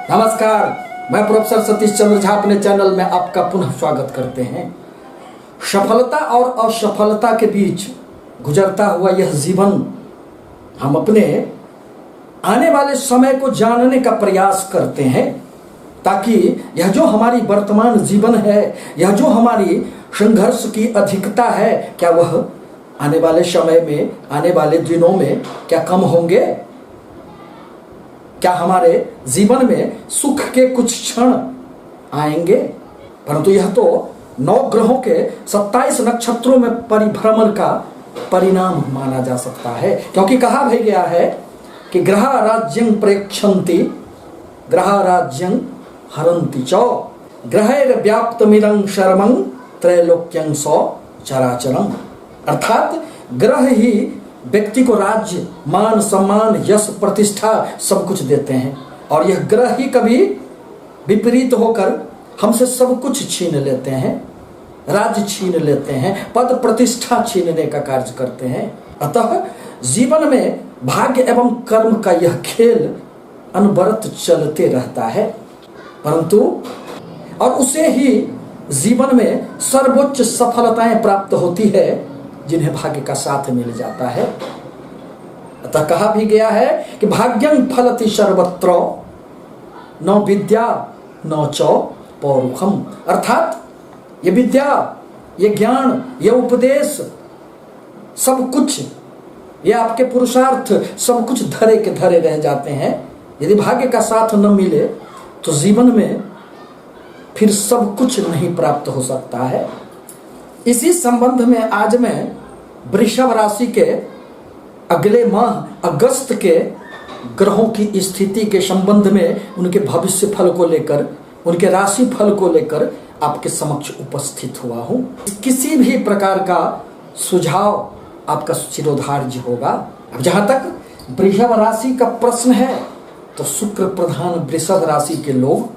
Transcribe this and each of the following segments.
नमस्कार, मैं प्रोफेसर सतीश चंद्र झा अपने चैनल में आपका पुनः स्वागत करते हैं। सफलता और असफलता के बीच गुजरता हुआ यह जीवन हम अपने आने वाले समय को जानने का प्रयास करते हैं, ताकि यह जो हमारी वर्तमान जीवन है, यह जो हमारी संघर्ष की अधिकता है, क्या वह आने वाले समय में, आने वाले दिनों में क्या कम होंगे? क्या हमारे जीवन में सुख के कुछ क्षण आएंगे? परंतु यह तो 9 ग्रहों के 27 नक्षत्रों में परिभ्रमण का परिणाम माना जा सकता है, क्योंकि कहा भी गया है कि ग्रह राज्यं प्रेक्षन्ति ग्रह राज्यं हरन्ति च ग्रहैर्व्याप्तमिदं शर्मं त्रैलोक्यं सौ चराचरम। अर्थात ग्रह ही व्यक्ति को राज्य, मान, सम्मान, यश, प्रतिष्ठा सब कुछ देते हैं, और यह ग्रह ही कभी विपरीत होकर हमसे सब कुछ छीन लेते हैं, राज्य छीन लेते हैं, पद प्रतिष्ठा छीनने का कार्य करते हैं। अतः जीवन में भाग्य एवं कर्म का यह खेल अनवरत चलते रहता है, परंतु और उसे ही जीवन में सर्वोच्च सफलताएं प्राप्त होती है जिन्हें भाग्य का साथ मिल जाता है। अतः कहा भी गया है कि भाग्यं फलति सर्वत्र न विद्या न च पौरुखम। अर्थात ये विद्या, ये ज्ञान, ये उपदेश, सब कुछ, ये आपके पुरुषार्थ सब कुछ धरे के धरे रह जाते हैं। यदि भाग्य का साथ न मिले तो जीवन में फिर सब कुछ नहीं प्राप्त हो सकता है। इसी संबंध में आज मैं वृषभ राशि के अगले माह अगस्त के ग्रहों की स्थिति के संबंध में, उनके भविष्य फल को लेकर, उनके राशि फल को लेकर आपके समक्ष उपस्थित हुआ हूं। किसी भी प्रकार का सुझाव आपका शिरोधार्य होगा। अब जहां तक वृषभ राशि का प्रश्न है, तो शुक्र प्रधान वृषभ राशि के लोग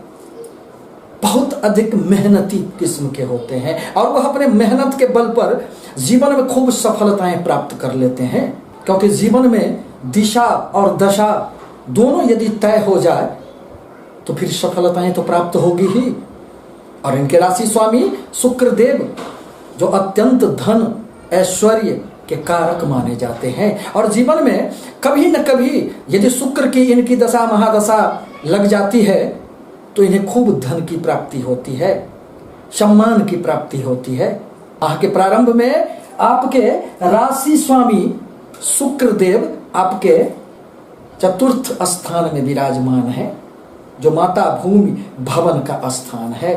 बहुत अधिक मेहनती किस्म के होते हैं, और वह अपने मेहनत के बल पर जीवन में खूब सफलताएं प्राप्त कर लेते हैं। क्योंकि जीवन में दिशा और दशा दोनों यदि तय हो जाए तो फिर सफलताएं तो प्राप्त होगी ही। और इनके राशि स्वामी शुक्र देव, जो अत्यंत धन ऐश्वर्य के कारक माने जाते हैं, और जीवन में कभी न कभी यदि शुक्र की इनकी दशा महादशा लग जाती है तो इन्हें खूब धन की प्राप्ति होती है, सम्मान की प्राप्ति होती है। माह के प्रारंभ में आपके राशि स्वामी शुक्र देव आपके चतुर्थ स्थान में विराजमान है, जो माता भूमि भवन का स्थान है।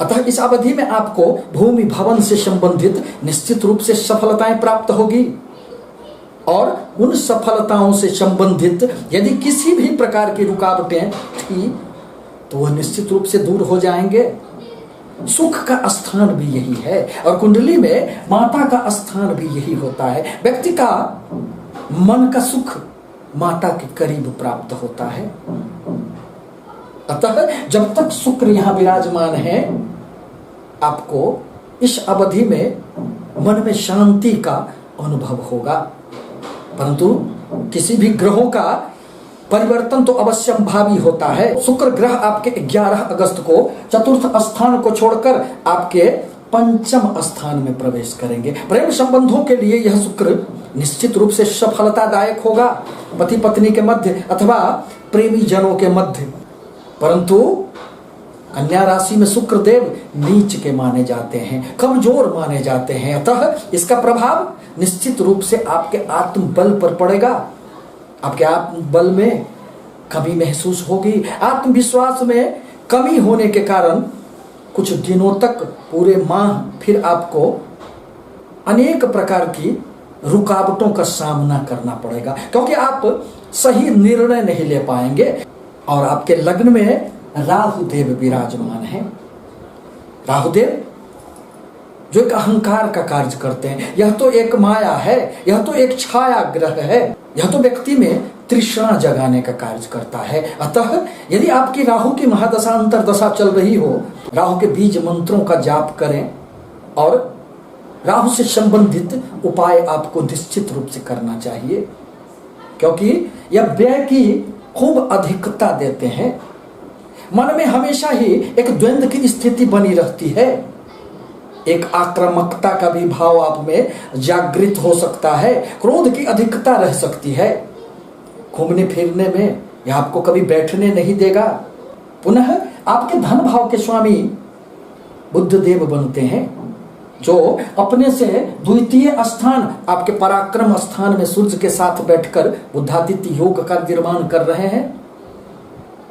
अतः इस अवधि में आपको भूमि भवन से संबंधित निश्चित रूप से सफलताएं प्राप्त होगी, और उन सफलताओं से संबंधित यदि किसी भी प्रकार की रुकावटें थी तो वह निश्चित रूप से दूर हो जाएंगे। सुख का स्थान भी यही है, और कुंडली में माता का स्थान भी यही होता है। व्यक्ति का मन का सुख माता के करीब प्राप्त होता है। अतः जब तक शुक्र यहां विराजमान है, आपको इस अवधि में मन में शांति का अनुभव होगा। परंतु किसी भी ग्रहों का परिवर्तन तो अवश्यंभावी होता है। शुक्र ग्रह आपके 11 अगस्त को चतुर्थ स्थान को छोड़कर आपके पंचम स्थान में प्रवेश करेंगे। प्रेम संबंधों के लिए यह शुक्र निश्चित रूप से सफलतादायक होगा, पति पत्नी के मध्य अथवा प्रेमी जनों के मध्य। परंतु कन्या राशि में शुक्र देव नीच के माने जाते हैं, कमजोर माने जाते हैं। अतः इसका प्रभाव निश्चित रूप से आपके आत्मबल पर पड़ेगा। आपके आत्मबल में कमी महसूस होगी। आत्मविश्वास में कमी होने के कारण कुछ दिनों तक, पूरे माह फिर आपको अनेक प्रकार की रुकावटों का सामना करना पड़ेगा, क्योंकि आप सही निर्णय नहीं ले पाएंगे। और आपके लग्न में राहुदेव विराजमान है। राहुदेव जो एक अहंकार का कार्य करते हैं, यह तो एक माया है, यह तो एक छाया ग्रह है, यह तो व्यक्ति में तृष्णा जगाने का कार्य करता है। अतः यदि आपकी राहु की महादशा अंतरदशा चल रही हो, राहु के बीज मंत्रों का जाप करें, और राहु से संबंधित उपाय आपको निश्चित रूप से करना चाहिए, क्योंकि यह व्यय की खूब अधिकता देते हैं। मन में हमेशा ही एक द्वंद्व की स्थिति बनी रहती है। एक आक्रामकता का भी भाव आप में जागृत हो सकता है। क्रोध की अधिकता रह सकती है। घूमने फिरने में यह आपको कभी बैठने नहीं देगा। पुनः आपके धन भाव के स्वामी बुध देव बनते हैं, जो अपने से द्वितीय स्थान आपके पराक्रम स्थान में सूर्य के साथ बैठकर बुद्धादित्य योग का निर्माण कर रहे हैं।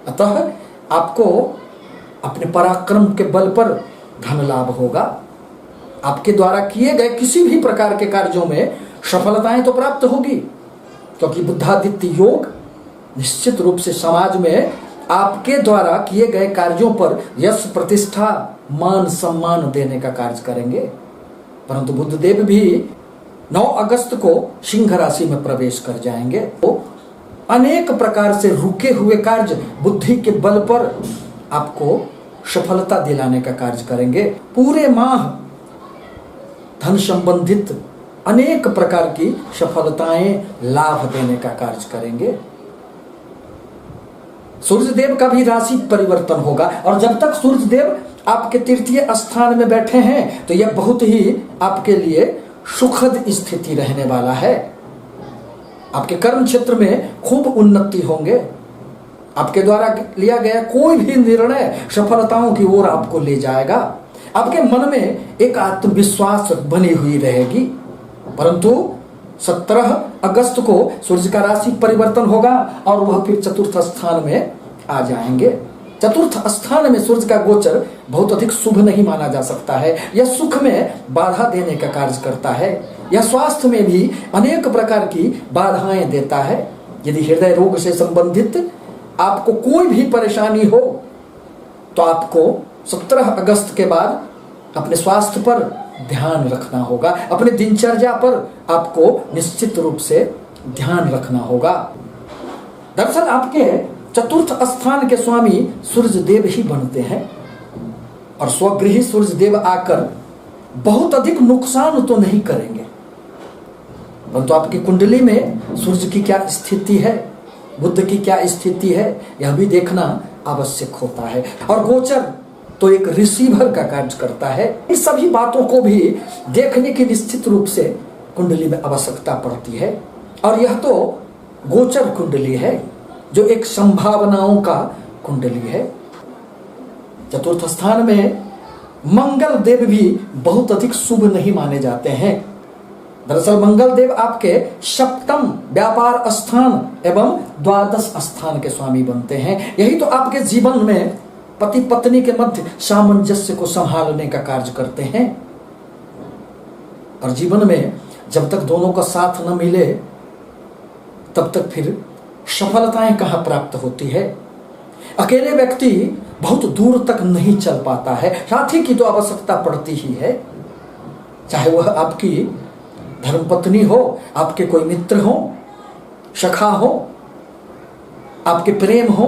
अतः आपको अपने पराक्रम के बल पर धन लाभ होगा। आपके द्वारा किए गए किसी भी प्रकार के कार्यों में सफलताएं तो प्राप्त होगी, क्योंकि बुद्धादित्य योग निश्चित रूप से समाज में आपके द्वारा किए गए कार्यों पर यश, प्रतिष्ठा, मान सम्मान देने का कार्य करेंगे। परंतु बुद्धदेव भी 9 अगस्त को सिंह राशि में प्रवेश कर जाएंगे। तो अनेक प्रकार से रुके हुए कार्य बुद्धि के बल पर आपको सफलता दिलाने का कार्य करेंगे। पूरे माह धन संबंधित अनेक प्रकार की सफलताएं लाभ देने का कार्य करेंगे। सूर्य देव का भी राशि परिवर्तन होगा, और जब तक सूर्य देव आपके तृतीय स्थान में बैठे हैं तो यह बहुत ही आपके लिए सुखद स्थिति रहने वाला है। आपके कर्म क्षेत्र में खूब उन्नति होंगे। आपके द्वारा लिया गया कोई भी निर्णय सफलताओं की ओर आपको ले जाएगा। आपके मन में एक आत्मविश्वास बनी हुई रहेगी। परंतु 17 अगस्त को सूर्य का राशि परिवर्तन होगा और वह फिर चतुर्थ स्थान में आ जाएंगे। चतुर्थ स्थान में सूर्य का गोचर बहुत अधिक शुभ नहीं माना जा सकता है। यह सुख में बाधा देने का कार्य करता है। यह स्वास्थ्य में भी अनेक प्रकार की बाधाएं देता है। यदि हृदय रोग से संबंधित आपको कोई भी परेशानी हो तो आपको 17 अगस्त के बाद अपने स्वास्थ्य पर ध्यान रखना होगा। अपने दिनचर्या पर आपको निश्चित रूप से ध्यान रखना होगा। दरअसल आपके चतुर्थ स्थान के स्वामी सूर्य देव ही बनते हैं, और स्वगृही सूर्य देव आकर बहुत अधिक नुकसान तो नहीं करेंगे, परंतु आपकी कुंडली में सूर्य की क्या स्थिति है, बुध की क्या स्थिति है, यह भी देखना आवश्यक होता है। और गोचर तो एक रिसीवर का कार्य करता है। इन सभी बातों को भी देखने की निश्चित रूप से कुंडली में आवश्यकता पड़ती है। और यह तो गोचर कुंडली है, जो एक संभावनाओं का कुंडली है। चतुर्थ स्थान में मंगल देव भी बहुत अधिक शुभ नहीं माने जाते हैं। दरअसल मंगल देव आपके सप्तम व्यापार स्थान एवं द्वादश स्थान के स्वामी बनते हैं। यही तो आपके जीवन में पति पत्नी के मध्य सामंजस्य को संभालने का कार्य करते हैं। और जीवन में जब तक दोनों का साथ न मिले तब तक फिर सफलताएं कहां प्राप्त होती है। अकेले व्यक्ति बहुत दूर तक नहीं चल पाता है, साथी की तो आवश्यकता पड़ती ही है। चाहे वह आपकी धर्मपत्नी हो, आपके कोई मित्र हो, सखा हो, आपके प्रेम हो।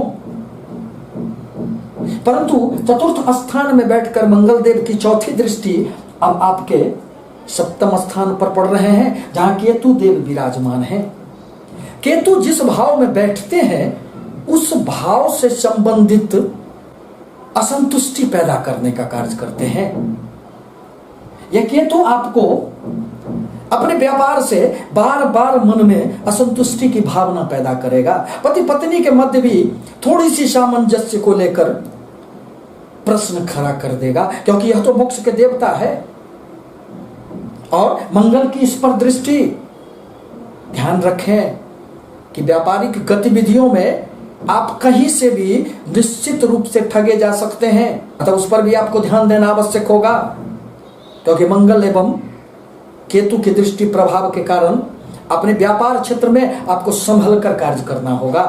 परंतु चतुर्थ स्थान में बैठकर मंगल देव की चौथी दृष्टि अब आपके सप्तम स्थान पर पड़ रहे हैं, जहां केतु देव विराजमान हैं। केतु जिस भाव में बैठते हैं उस भाव से संबंधित असंतुष्टि पैदा करने का कार्य करते हैं। यह केतु आपको अपने व्यापार से बार बार मन में असंतुष्टि की भावना पैदा करेगा। पति पत्नी के मध्य भी थोड़ी सी सामंजस्य को लेकर प्रश्न खड़ा कर देगा, क्योंकि यह तो मोक्ष के देवता है और मंगल की इस पर दृष्टि। ध्यान रखें कि व्यापारिक गतिविधियों में आप कहीं से भी निश्चित रूप से ठगे जा सकते हैं, अतः उस पर भी आपको ध्यान देना आवश्यक होगा, क्योंकि मंगल एवं केतु की दृष्टि प्रभाव के कारण अपने व्यापार क्षेत्र में आपको संभल कर कार्य करना होगा।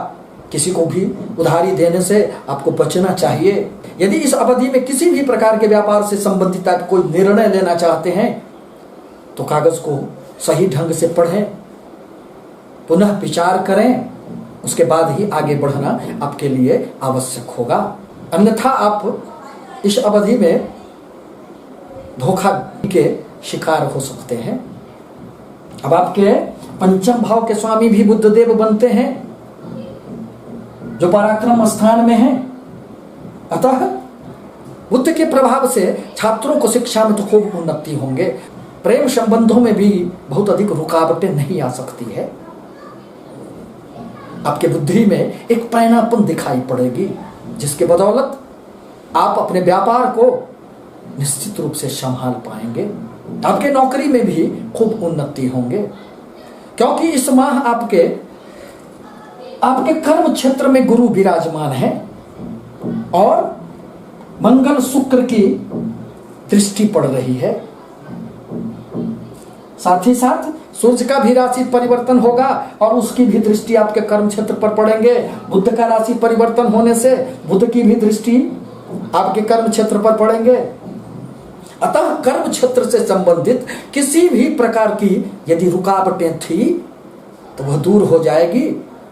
किसी को भी उधारी देने से आपको बचना चाहिए। यदि इस अवधि में किसी भी प्रकार के व्यापार से संबंधित आप कोई निर्णय लेना चाहते हैं तो कागज को सही ढंग से पढ़ें, पुनः विचार करें, उसके बाद ही आगे बढ़ना आपके लिए आवश्यक होगा। अन्यथा आप इस अवधि में धोखा के शिकार हो सकते हैं। अब आपके पंचम भाव के स्वामी भी बुध देव बनते हैं। जो पराक्रम स्थान में है। अतः बुद्ध के प्रभाव से छात्रों को शिक्षा में तो खूब उन्नति होंगे, प्रेम संबंधों में भी बहुत अधिक रुकावटें नहीं आ सकती है। आपके बुद्धि में एक पैनापन दिखाई पड़ेगी, जिसके बदौलत आप अपने व्यापार को निश्चित रूप से संभाल पाएंगे। आपके नौकरी में भी खूब उन्नति होंगे, क्योंकि इस माह आपके कर्म क्षेत्र में गुरु विराजमान है और मंगल शुक्र की दृष्टि पड़ रही है। साथ ही साथ सूर्य का भी राशि परिवर्तन होगा और उसकी भी दृष्टि आपके कर्म क्षेत्र पर पड़ेंगे। बुध का राशि परिवर्तन होने से बुध की भी दृष्टि आपके कर्म क्षेत्र पर पड़ेंगे। अतः कर्म क्षेत्र से संबंधित किसी भी प्रकार की यदि रुकावटें थी तो वह दूर हो जाएगी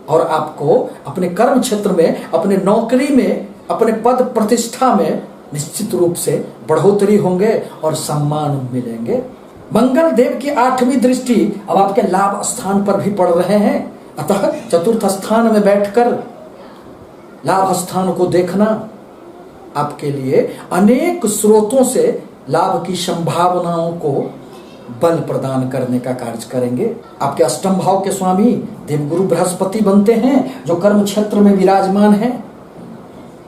और आपको अपने कर्म क्षेत्र में, अपने नौकरी में, अपने पद प्रतिष्ठा में निश्चित रूप से बढ़ोतरी होंगे और सम्मान मिलेंगे। मंगल देव की 8वीं दृष्टि अब आपके लाभ स्थान पर भी पड़ रहे हैं। अतः चतुर्थ स्थान में बैठकर लाभ स्थान को देखना आपके लिए अनेक स्रोतों से लाभ की संभावनाओं को बल प्रदान करने का कार्य करेंगे। आपके अष्टम भाव के स्वामी देवगुरु बृहस्पति बनते हैं, जो कर्म क्षेत्र में विराजमान है।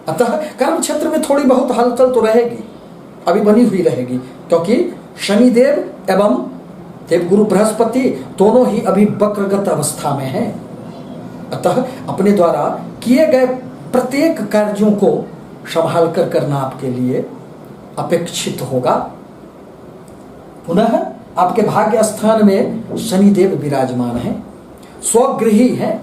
अतः कर्म क्षेत्र में थोड़ी बहुत हलचल तो रहेगी, अभी बनी हुई रहेगी, क्योंकि शनिदेव एवं देवगुरु बृहस्पति दोनों ही अभी वक्रगत अवस्था में हैं। अतः अपने द्वारा किए गए प्रत्येक कार्यों को संभाल कर करना आपके लिए अपेक्षित होगा। पुनः आपके भाग्य स्थान में शनिदेव विराजमान हैं, स्वगृही हैं,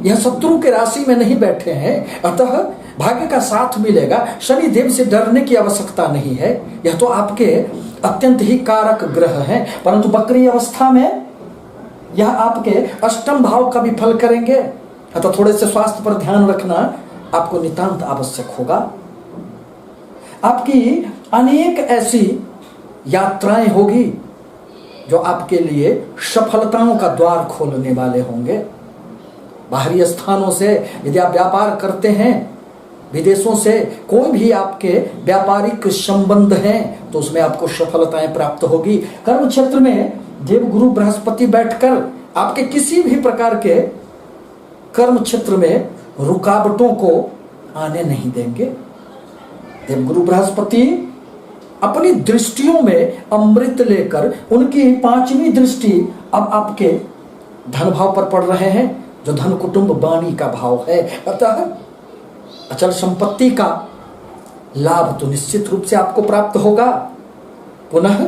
यह शत्रु के राशि में नहीं बैठे हैं। अतः भाग्य का साथ मिलेगा, शनिदेव से डरने की आवश्यकता नहीं है। यह तो आपके अत्यंत ही कारक ग्रह हैं, परंतु वक्री अवस्था में यह आपके अष्टम भाव का भी फल करेंगे। अतः थोड़े से स्वास्थ्य पर ध्यान रखना आपको नितांत आवश्यक होगा। आपकी अनेक ऐसी यात्राएं होगी जो आपके लिए सफलताओं का द्वार खोलने वाले होंगे। बाहरी स्थानों से यदि आप व्यापार करते हैं, विदेशों से कोई भी आपके व्यापारिक संबंध हैं, तो उसमें आपको सफलताएं प्राप्त होगी। कर्म क्षेत्र में देवगुरु बृहस्पति बैठकर आपके किसी भी प्रकार के कर्म क्षेत्र में रुकावटों को आने नहीं देंगे। देवगुरु बृहस्पति अपनी दृष्टियों में अमृत लेकर उनकी 5वीं दृष्टि अब आपके धन भाव पर पड़ रहे हैं, जो धन कुटुंब वाणी का भाव है। अतः अचल संपत्ति का लाभ तो निश्चित रूप से आपको प्राप्त होगा। पुनः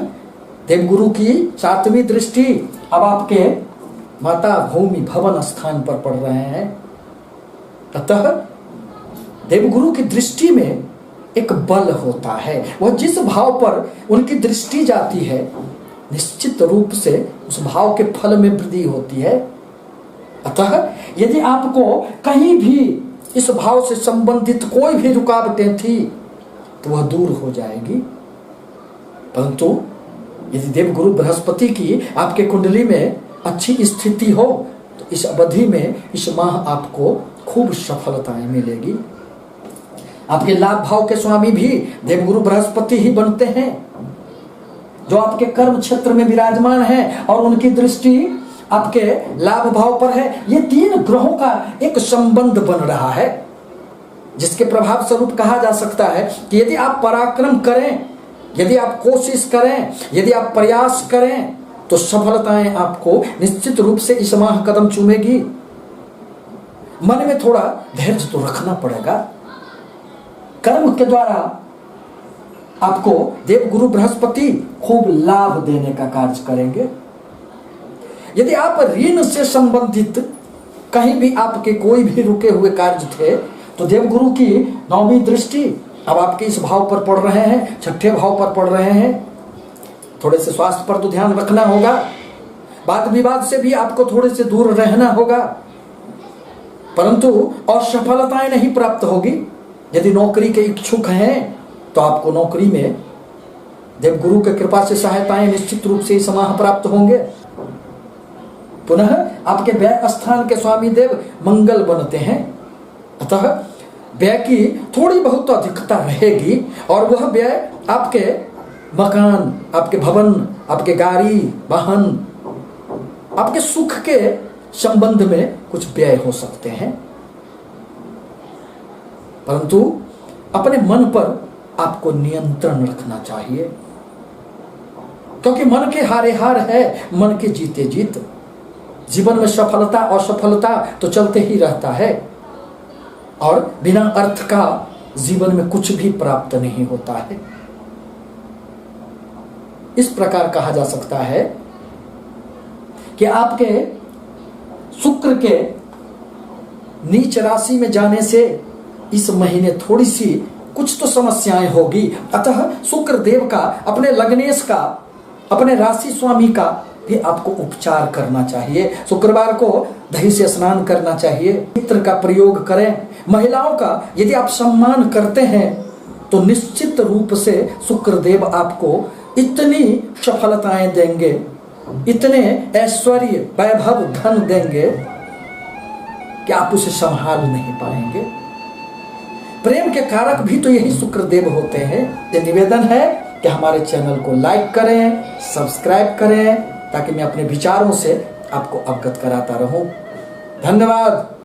देवगुरु की 7वीं दृष्टि अब आपके माता भूमि भवन स्थान पर पड़ रहे हैं। अतः देवगुरु की दृष्टि में एक बल होता है, वह जिस भाव पर उनकी दृष्टि जाती है निश्चित रूप से उस भाव के फल में वृद्धि होती है। अतः यदि आपको कहीं भी इस भाव से संबंधित कोई भी रुकावटें थी तो वह दूर हो जाएगी। परंतु यदि देवगुरु बृहस्पति की आपके कुंडली में अच्छी स्थिति हो तो इस अवधि में, इस माह आपको खूब सफलताएं मिलेगी। आपके लाभ भाव के स्वामी भी देवगुरु बृहस्पति ही बनते हैं, जो आपके कर्म क्षेत्र में विराजमान है और उनकी दृष्टि आपके लाभ भाव पर है। ये 3 ग्रहों का एक संबंध बन रहा है, जिसके प्रभाव स्वरूप कहा जा सकता है कि यदि आप पराक्रम करें, यदि आप कोशिश करें, यदि आप प्रयास करें तो सफलताएं आपको निश्चित रूप से इस माह कदम चूमेगी। मन में थोड़ा धैर्य तो रखना पड़ेगा। कर्म के द्वारा आपको देवगुरु बृहस्पति खूब लाभ देने का कार्य करेंगे। यदि आप ऋण से संबंधित कहीं भी आपके कोई भी रुके हुए कार्य थे तो देवगुरु की 9वीं दृष्टि अब आपके इस भाव पर पड़ रहे हैं, 6ठे भाव पर पड़ रहे हैं। थोड़े से स्वास्थ्य पर तो ध्यान रखना होगा, वाद विवाद से भी आपको थोड़े से दूर रहना होगा, परंतु और सफलताएं नहीं प्राप्त होगी। यदि नौकरी के इच्छुक हैं तो आपको नौकरी में देवगुरु की कृपा से सहायताएं निश्चित रूप से इस माह प्राप्त होंगे। पुनः आपके व्यय स्थान के स्वामी देव मंगल बनते हैं, अतः व्यय की थोड़ी बहुत अधिकता रहेगी और वह व्यय आपके मकान, आपके भवन, आपके गाड़ी, वाहन, आपके सुख के संबंध में कुछ व्यय हो सकते हैं, परंतु अपने मन पर आपको नियंत्रण रखना चाहिए, क्योंकि मन के हारे हार है, मन के जीते जीत। जीवन में सफलता असफलता तो चलते ही रहता है और बिना अर्थ का जीवन में कुछ भी प्राप्त नहीं होता है। इस प्रकार कहा जा सकता है कि आपके शुक्र के नीच राशि में जाने से इस महीने थोड़ी सी कुछ तो समस्याएं होगी। अतः शुक्र देव का, अपने लग्नेश का, अपने राशि स्वामी का भी आपको उपचार करना चाहिए। शुक्रवार को दही से स्नान करना चाहिए, मित्र का प्रयोग करें। महिलाओं का यदि आप सम्मान करते हैं तो निश्चित रूप से शुक्र देव आपको इतनी सफलताएं देंगे, इतने ऐश्वर्य, वैभव, धन देंगे कि आप उसे संभाल नहीं पाएंगे। प्रेम के कारक भी तो यही शुक्र देव होते हैं। ये निवेदन है कि हमारे चैनल को लाइक करें, सब्सक्राइब करें, ताकि मैं अपने विचारों से आपको अवगत कराता रहूं। धन्यवाद।